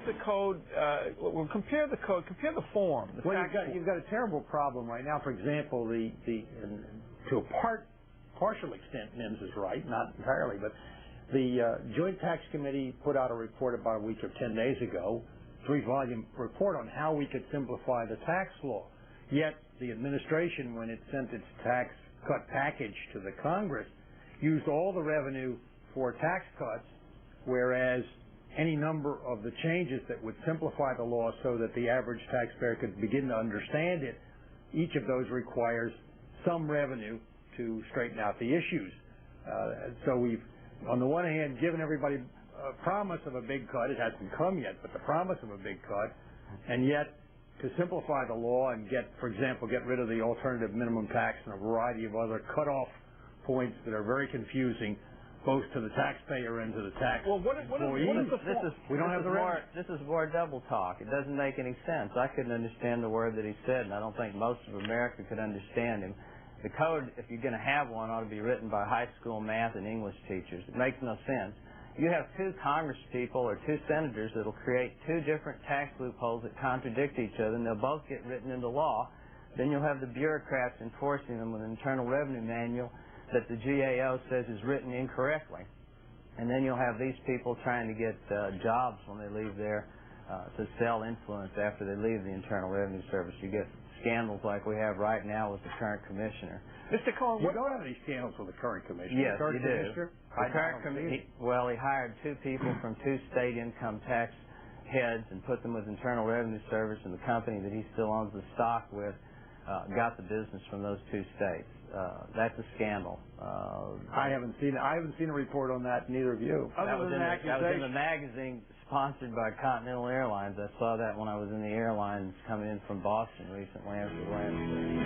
the code? Well, compare the code. Compare the form. Well, you've got a terrible problem right now. For example, to a partial extent, Mims is right, not entirely, but the Joint Tax Committee put out a report about a week or 10 days ago, 3-volume report on how we could simplify the tax law. Yet the administration, when it sent its tax cut package to the Congress, used all the revenue for tax cuts, whereas any number of the changes that would simplify the law so that the average taxpayer could begin to understand it, each of those requires some revenue to straighten out the issues. So we've, on the one hand, given everybody a promise of a big cut. It hasn't come yet, but the promise of a big cut. And yet, to simplify the law and for example, get rid of the alternative minimum tax and a variety of other cutoff points that are very confusing, both to the taxpayer and to the tax employee. We don't have the revenue. This is more double talk. It doesn't make any sense. I couldn't understand the word that he said, and I don't think most of America could understand him. The code, if you're going to have one, ought to be written by high school math and English teachers. It makes no sense. You have two Congress people or two senators that will create two different tax loopholes that contradict each other, and they'll both get written into law. Then you'll have the bureaucrats enforcing them with an Internal Revenue Manual that the GAO says is written incorrectly. And then you'll have these people trying to get jobs when they leave there to sell influence after they leave the Internal Revenue Service. You get scandals like we have right now with the current commissioner. Mr. Cohen, we don't have any scandals with the current commissioner. Yes, you do. Well, he hired two people from two state income tax heads and put them with Internal Revenue Service, and the company that he still owns the stock with got the business from those two states. That's a scandal. I haven't seen a report on that. Neither of you. That was in the magazine sponsored by Continental Airlines. I saw that when I was in the airlines coming in from Boston recently after the land.